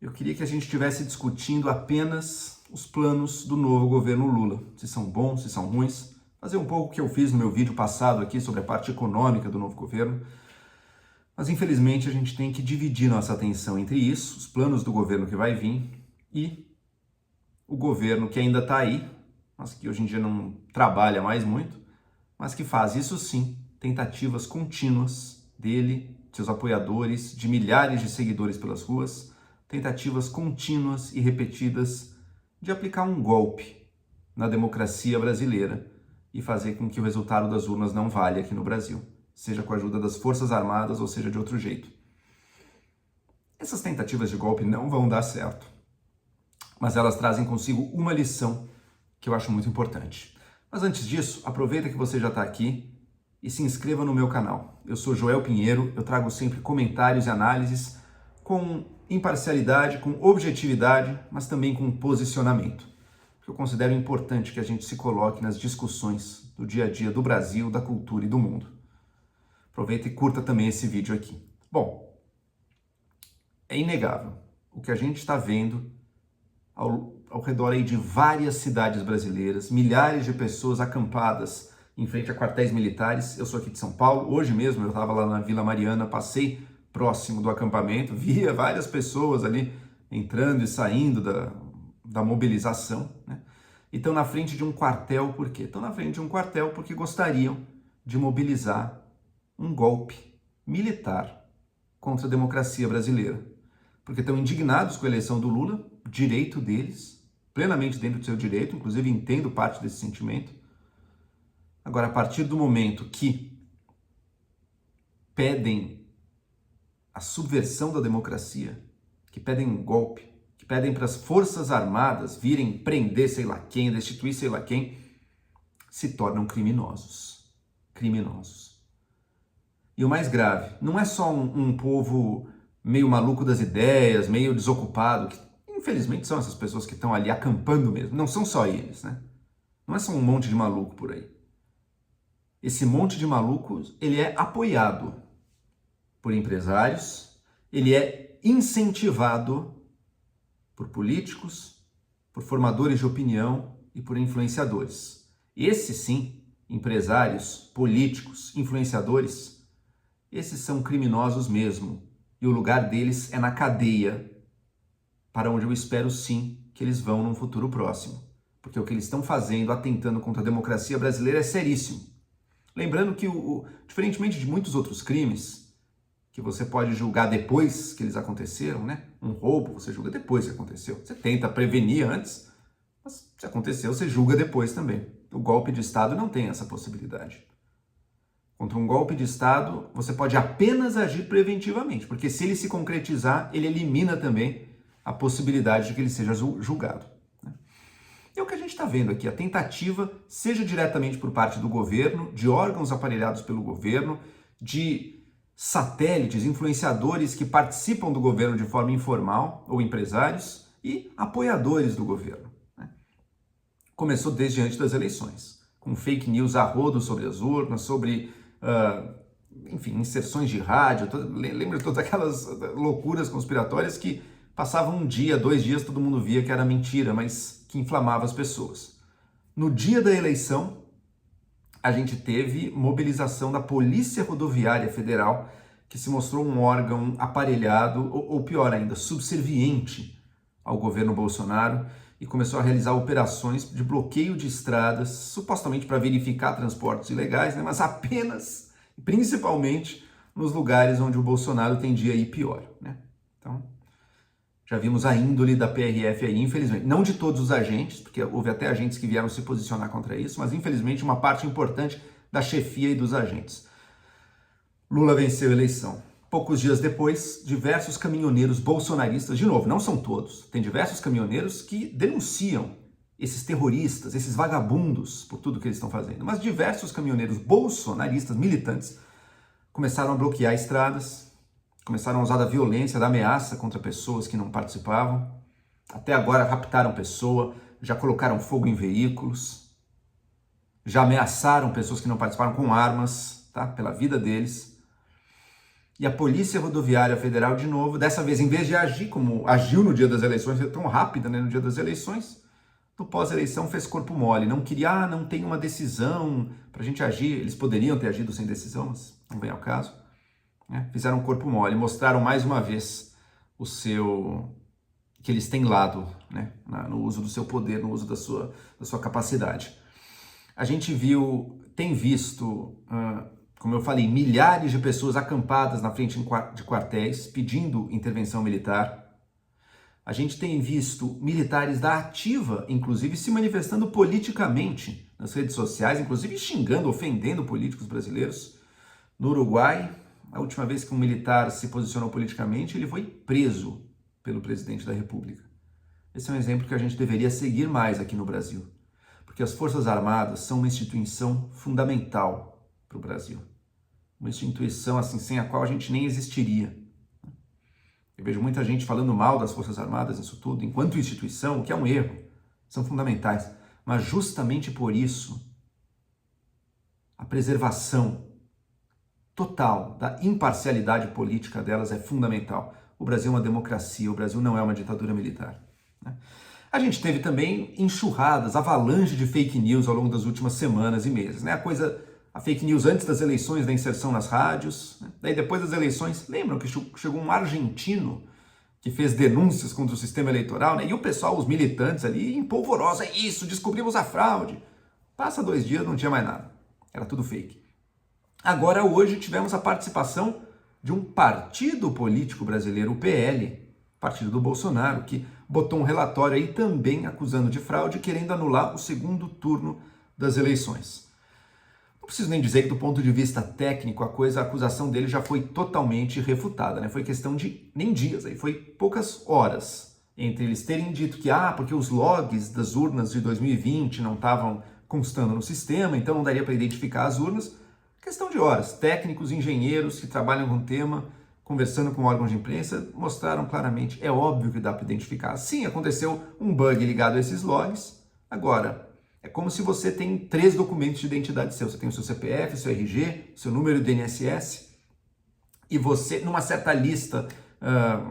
Eu queria que a gente estivesse discutindo apenas os planos do novo governo Lula, se são bons, se são ruins, fazer um pouco o que eu fiz no meu vídeo passado aqui sobre a parte econômica do novo governo, mas infelizmente a gente tem que dividir nossa atenção entre isso, os planos do governo que vai vir, e o governo que ainda está aí, mas que hoje em dia não trabalha mais muito, mas que faz, isso sim, tentativas contínuas dele, de seus apoiadores, de milhares de seguidores pelas ruas, tentativas contínuas e repetidas de aplicar um golpe na democracia brasileira e fazer com que o resultado das urnas não valha aqui no Brasil, seja com a ajuda das Forças Armadas ou seja de outro jeito. Essas tentativas de golpe não vão dar certo, mas elas trazem consigo uma lição que eu acho muito importante. Mas antes disso, aproveita que você já está aqui e se inscreva no meu canal. Eu sou Joel Pinheiro, eu trago sempre comentários e análises com imparcialidade, com objetividade, mas também com posicionamento. Porque eu considero importante que a gente se coloque nas discussões do dia a dia do Brasil, da cultura e do mundo. Aproveita e curta também esse vídeo aqui. Bom, é inegável o que a gente está vendo ao redor aí de várias cidades brasileiras, milhares de pessoas acampadas em frente a quartéis militares. Eu sou aqui de São Paulo, hoje mesmo eu estava lá na Vila Mariana, passei próximo do acampamento, via várias pessoas ali entrando e saindo da mobilização, né? E estão na frente de um quartel, por quê? Estão na frente de um quartel porque gostariam de mobilizar um golpe militar contra a democracia brasileira. Porque estão indignados com a eleição do Lula, direito deles, plenamente dentro do seu direito, inclusive entendo parte desse sentimento. Agora, a partir do momento que pedem a subversão da democracia, que pedem um golpe, que pedem para as Forças Armadas virem prender sei lá quem, destituir sei lá quem, se tornam criminosos. Criminosos. E o mais grave, não é só um povo meio maluco das ideias, meio desocupado, que infelizmente são essas pessoas que estão ali acampando mesmo, não são só eles, né? Não é só um monte de maluco por aí. Esse monte de malucos, ele é apoiado por empresários, ele é incentivado por políticos, por formadores de opinião e por influenciadores. Esses sim, empresários, políticos, influenciadores, esses são criminosos mesmo. E o lugar deles é na cadeia, para onde eu espero sim que eles vão num futuro próximo. Porque o que eles estão fazendo, atentando contra a democracia brasileira, é seríssimo. Lembrando que, diferentemente de muitos outros crimes, que você pode julgar depois que eles aconteceram, né? Um roubo você julga depois que aconteceu. Você tenta prevenir antes, mas se aconteceu, você julga depois também. O golpe de Estado não tem essa possibilidade. Contra um golpe de Estado, você pode apenas agir preventivamente, porque se ele se concretizar, ele elimina também a possibilidade de que ele seja julgado. É o que a gente está vendo aqui, a tentativa, seja diretamente por parte do governo, de órgãos aparelhados pelo governo, de satélites, influenciadores que participam do governo de forma informal, ou empresários, e apoiadores do governo. Começou desde antes das eleições, com fake news a rodo sobre as urnas, sobre, enfim, inserções de rádio, lembra todas aquelas loucuras conspiratórias que passavam um dia, 2 dias, todo mundo via que era mentira, mas que inflamava as pessoas. No dia da eleição, a gente teve mobilização da Polícia Rodoviária Federal, que se mostrou um órgão aparelhado, ou pior ainda, subserviente ao governo Bolsonaro, e começou a realizar operações de bloqueio de estradas, supostamente para verificar transportes ilegais, né? Mas apenas, principalmente, nos lugares onde o Bolsonaro tendia a ir pior, né? Então, já vimos a índole da PRF aí, infelizmente. Não de todos os agentes, porque houve até agentes que vieram se posicionar contra isso, mas infelizmente uma parte importante da chefia e dos agentes. Lula venceu a eleição. Poucos dias depois, diversos caminhoneiros bolsonaristas, de novo, não são todos, tem diversos caminhoneiros que denunciam esses terroristas, esses vagabundos por tudo que eles estão fazendo, mas diversos caminhoneiros bolsonaristas, militantes, começaram a bloquear estradas, começaram a usar da violência, da ameaça contra pessoas que não participavam. Até agora raptaram pessoa, já colocaram fogo em veículos, já ameaçaram pessoas que não participaram com armas, tá? Pela vida deles. E a Polícia Rodoviária Federal, de novo, dessa vez, em vez de agir como agiu no dia das eleições, tão rápida, né, no dia das eleições, no pós-eleição fez corpo mole, não queria, não tem uma decisão para a gente agir. Eles poderiam ter agido sem decisão, mas não vem ao caso. Né? Fizeram corpo mole, mostraram mais uma vez que eles têm lado, né, no uso do seu poder, no uso da sua capacidade. A gente tem visto, como eu falei, milhares de pessoas acampadas na frente de quartéis pedindo intervenção militar. A gente tem visto militares da ativa, inclusive, se manifestando politicamente nas redes sociais, inclusive xingando, ofendendo políticos brasileiros. No Uruguai, a última vez que um militar se posicionou politicamente, ele foi preso pelo presidente da República. Esse é um exemplo que a gente deveria seguir mais aqui no Brasil, porque as Forças Armadas são uma instituição fundamental para o Brasil. Uma instituição assim, sem a qual a gente nem existiria. Eu vejo muita gente falando mal das Forças Armadas, isso tudo, enquanto instituição, o que é um erro, são fundamentais. Mas justamente por isso, a preservação total da imparcialidade política delas é fundamental. O Brasil é uma democracia, o Brasil não é uma ditadura militar. Né? A gente teve também enxurradas, avalanche de fake news ao longo das últimas semanas e meses. Né? A fake news antes das eleições, da inserção nas rádios. Né? Daí depois das eleições, lembram que chegou um argentino que fez denúncias contra o sistema eleitoral, né? E o pessoal, os militantes ali, em polvorosa, é isso, descobrimos a fraude. Passa 2 dias, não tinha mais nada. Era tudo fake. Agora, hoje, tivemos a participação de um partido político brasileiro, o PL, partido do Bolsonaro, que botou um relatório aí também acusando de fraude, querendo anular o segundo turno das eleições. Não preciso nem dizer que, do ponto de vista técnico, a acusação dele já foi totalmente refutada, né? Foi questão de nem dias, aí foi poucas horas entre eles terem dito que, porque os logs das urnas de 2020 não estavam constando no sistema, então não daria para identificar as urnas. Questão de horas. Técnicos, engenheiros que trabalham com o tema, conversando com órgãos de imprensa, mostraram claramente, é óbvio que dá para identificar. Sim, aconteceu um bug ligado a esses logs. Agora, é como se você tem 3 documentos de identidade seu. Você tem o seu CPF, seu RG, seu número do INSS, e você, numa certa lista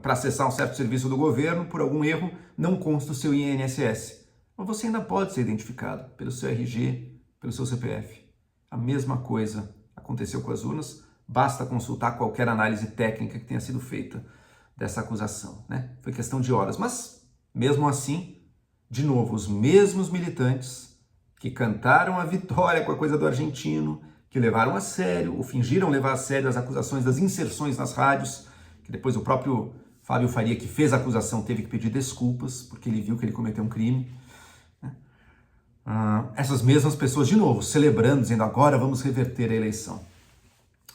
para acessar um certo serviço do governo, por algum erro, não consta o seu INSS. Mas você ainda pode ser identificado pelo seu RG, pelo seu CPF. A mesma coisa aconteceu com as urnas, basta consultar qualquer análise técnica que tenha sido feita dessa acusação, né? Foi questão de horas, mas mesmo assim, de novo, os mesmos militantes que cantaram a vitória com a coisa do argentino, que levaram a sério, ou fingiram levar a sério as acusações das inserções nas rádios, que depois o próprio Fábio Faria, que fez a acusação, teve que pedir desculpas, porque ele viu que ele cometeu um crime. Essas mesmas pessoas, de novo, celebrando, dizendo agora vamos reverter a eleição.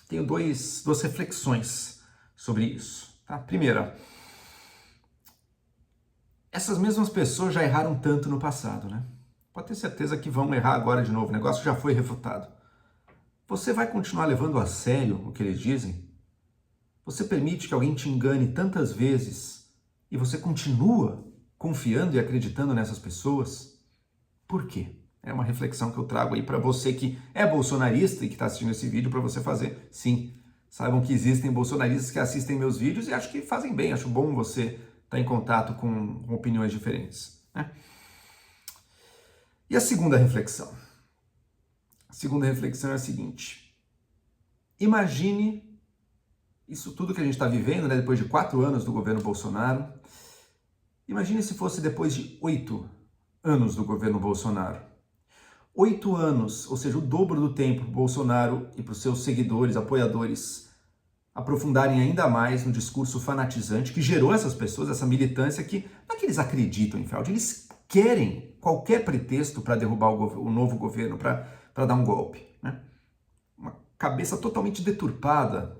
Tenho duas reflexões sobre isso. Tá? Primeira, essas mesmas pessoas já erraram tanto no passado, né? Pode ter certeza que vão errar agora de novo, o negócio já foi refutado. Você vai continuar levando a sério o que eles dizem? Você permite que alguém te engane tantas vezes e você continua confiando e acreditando nessas pessoas? Por quê? É uma reflexão que eu trago aí para você que é bolsonarista e que está assistindo esse vídeo para você fazer. Sim, saibam que existem bolsonaristas que assistem meus vídeos e acho que fazem bem, acho bom você estar em contato com opiniões diferentes. Né? E a segunda reflexão? A segunda reflexão é a seguinte. Imagine isso tudo que a gente está vivendo, né, depois de 4 anos do governo Bolsonaro. Imagine se fosse depois de 8 anos do governo Bolsonaro. 8 anos, ou seja, o dobro do tempo para o Bolsonaro e para os seus seguidores, apoiadores, aprofundarem ainda mais no discurso fanatizante que gerou essas pessoas, essa militância que não é que eles acreditam em fraude, eles querem qualquer pretexto para derrubar o novo governo, para dar um golpe. Né? Uma cabeça totalmente deturpada,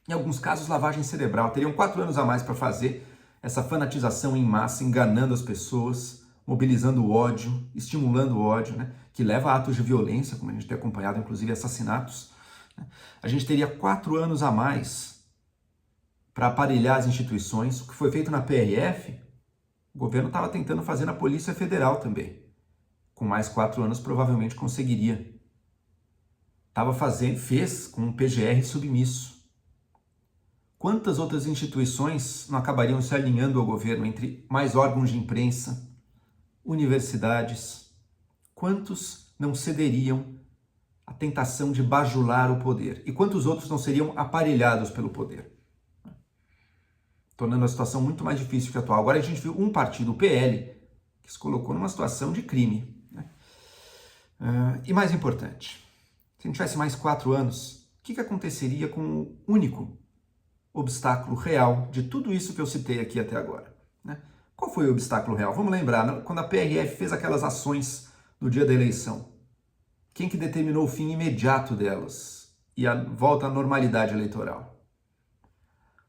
em alguns casos lavagem cerebral. Teriam 4 anos a mais para fazer essa fanatização em massa, enganando as pessoas, mobilizando o ódio, estimulando o ódio, né? Que leva a atos de violência, como a gente tem acompanhado, inclusive assassinatos. Né? A gente teria 4 anos a mais para aparelhar as instituições. O que foi feito na PRF, o governo estava tentando fazer na Polícia Federal também. Com mais 4 anos, provavelmente conseguiria. Fez com um PGR submisso. Quantas outras instituições não acabariam se alinhando ao governo, entre mais órgãos de imprensa, universidades? Quantos não cederiam à tentação de bajular o poder? E quantos outros não seriam aparelhados pelo poder? Tornando a situação muito mais difícil que a atual. Agora a gente viu um partido, o PL, que se colocou numa situação de crime. E mais importante, se a gente tivesse mais 4 anos, o que aconteceria com o único obstáculo real de tudo isso que eu citei aqui até agora? Qual foi o obstáculo real? Vamos lembrar, quando a PRF fez aquelas ações no dia da eleição, quem que determinou o fim imediato delas e a volta à normalidade eleitoral?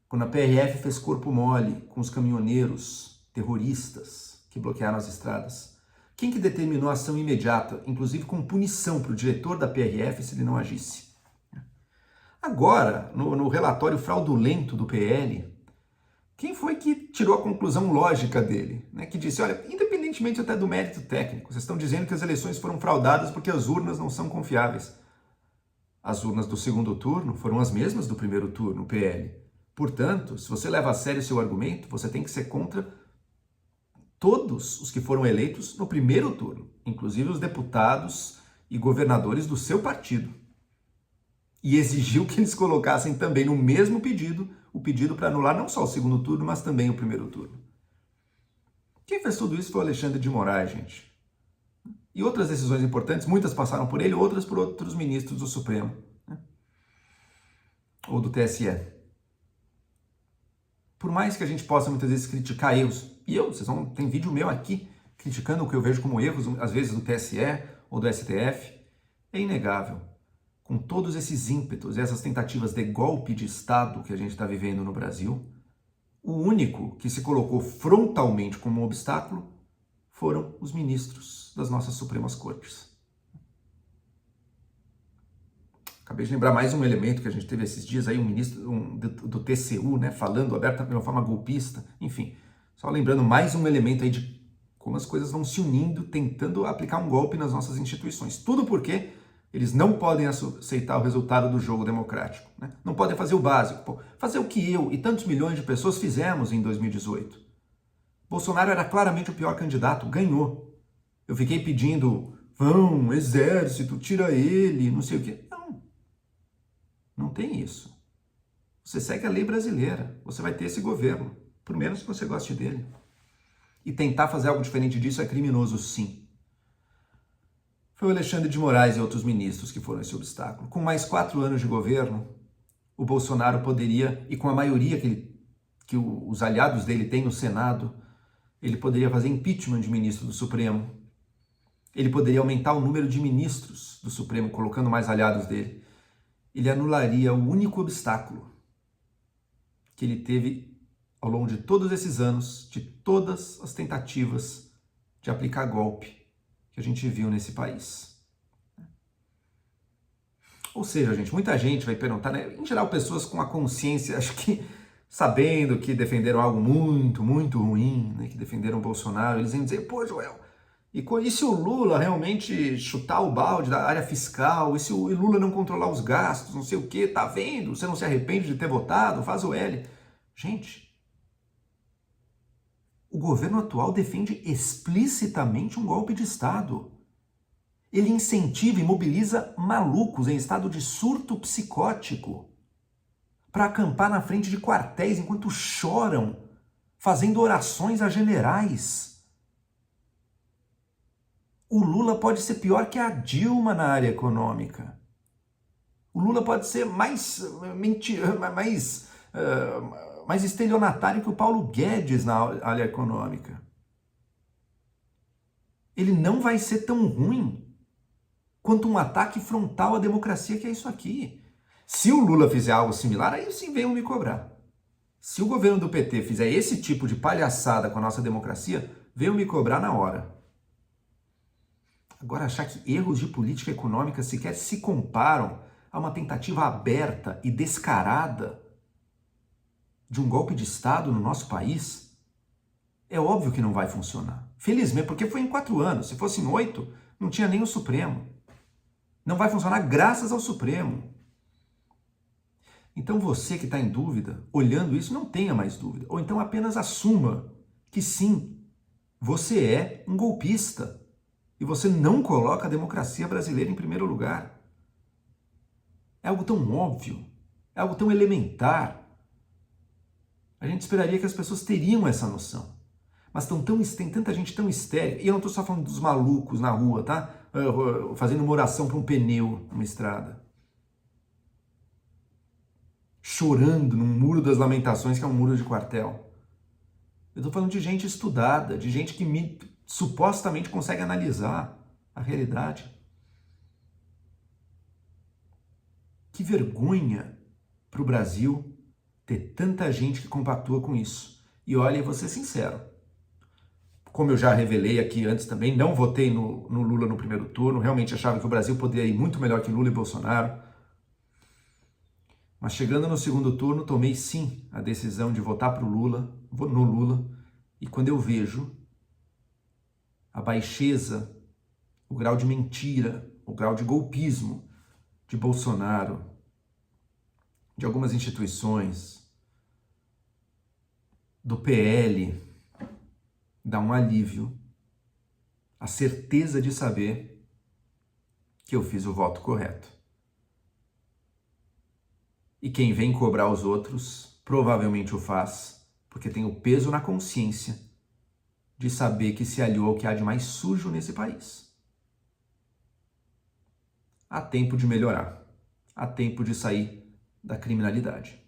Quando a PRF fez corpo mole com os caminhoneiros terroristas que bloquearam as estradas, quem que determinou a ação imediata, inclusive com punição para o diretor da PRF se ele não agisse? Agora, no relatório fraudulento do PL, quem foi que tirou a conclusão lógica dele? Que disse, olha, independentemente até do mérito técnico, vocês estão dizendo que as eleições foram fraudadas porque as urnas não são confiáveis. As urnas do segundo turno foram as mesmas do primeiro turno, o PL. Portanto, se você leva a sério o seu argumento, você tem que ser contra todos os que foram eleitos no primeiro turno, inclusive os deputados e governadores do seu partido. E exigiu que eles colocassem também no mesmo pedido, o pedido para anular não só o segundo turno, mas também o primeiro turno. Quem fez tudo isso foi o Alexandre de Moraes, gente. E outras decisões importantes, muitas passaram por ele, outras por outros ministros do Supremo, ou do TSE. Por mais que a gente possa muitas vezes criticar erros, e tem vídeo meu aqui criticando o que eu vejo como erros, às vezes do TSE ou do STF, é inegável. Com todos esses ímpetos e essas tentativas de golpe de Estado que a gente está vivendo no Brasil, o único que se colocou frontalmente como um obstáculo foram os ministros das nossas Supremas Cortes. Acabei de lembrar mais um elemento que a gente teve esses dias aí, um ministro do TCU, falando abertamente de uma forma golpista, enfim, só lembrando mais um elemento aí de como as coisas vão se unindo, tentando aplicar um golpe nas nossas instituições. Tudo porque eles não podem aceitar o resultado do jogo democrático. Não podem fazer o básico, fazer o que eu e tantos milhões de pessoas fizemos em 2018. Bolsonaro era claramente o pior candidato, ganhou. Eu fiquei pedindo, exército, tira ele, não sei o quê. Não tem isso. Você segue a lei brasileira, você vai ter esse governo, por menos que você goste dele. E tentar fazer algo diferente disso é criminoso, sim. Foi o Alexandre de Moraes e outros ministros que foram esse obstáculo. Com mais 4 anos de governo, o Bolsonaro poderia, e com a maioria que os aliados dele têm no Senado, ele poderia fazer impeachment de ministro do Supremo. Ele poderia aumentar o número de ministros do Supremo, colocando mais aliados dele. Ele anularia o único obstáculo que ele teve ao longo de todos esses anos, de todas as tentativas de aplicar golpe que a gente viu nesse país. Ou seja, gente, muita gente vai perguntar, em geral pessoas com a consciência, acho que sabendo que defenderam algo muito, muito ruim, que defenderam o Bolsonaro, eles iam dizer, pô, Joel, e se o Lula realmente chutar o balde da área fiscal, e se o Lula não controlar os gastos, não sei o quê, tá vendo? Você não se arrepende de ter votado? Faz o L. Gente, o governo atual defende explicitamente um golpe de Estado. Ele incentiva e mobiliza malucos em estado de surto psicótico para acampar na frente de quartéis enquanto choram, fazendo orações a generais. O Lula pode ser pior que a Dilma na área econômica. O Lula pode ser mais estelionatário que o Paulo Guedes na área econômica. Ele não vai ser tão ruim quanto um ataque frontal à democracia que é isso aqui. Se o Lula fizer algo similar, aí sim venham me cobrar. Se o governo do PT fizer esse tipo de palhaçada com a nossa democracia, venham me cobrar na hora. Agora, achar que erros de política econômica sequer se comparam a uma tentativa aberta e descarada de um golpe de Estado no nosso país, é óbvio que não vai funcionar. Felizmente, porque foi em 4 anos. Se fosse em 8, não tinha nem o Supremo. Não vai funcionar graças ao Supremo. Então você que está em dúvida, olhando isso, não tenha mais dúvida. Ou então apenas assuma que sim, você é um golpista. E você não coloca a democracia brasileira em primeiro lugar. É algo tão óbvio, é algo tão elementar. A gente esperaria que as pessoas teriam essa noção. Mas tem tanta gente tão histérica, e eu não estou só falando dos malucos na rua, tá? Fazendo uma oração para um pneu numa estrada. Chorando num muro das lamentações, que é um muro de quartel. Eu estou falando de gente estudada, de gente que supostamente consegue analisar a realidade. Que vergonha para o Brasil ter tanta gente que compactua com isso. E olha, vou ser sincero, como eu já revelei aqui antes também, não votei no Lula no primeiro turno, realmente achava que o Brasil poderia ir muito melhor que Lula e Bolsonaro. Mas chegando no segundo turno, tomei sim a decisão de votar no Lula, e quando eu vejo a baixeza, o grau de mentira, o grau de golpismo de Bolsonaro, de algumas instituições, do PL, dá um alívio, a certeza de saber que eu fiz o voto correto. E quem vem cobrar os outros provavelmente o faz porque tem o peso na consciência de saber que se aliou ao que há de mais sujo nesse país. Há tempo de melhorar, há tempo de sair da criminalidade.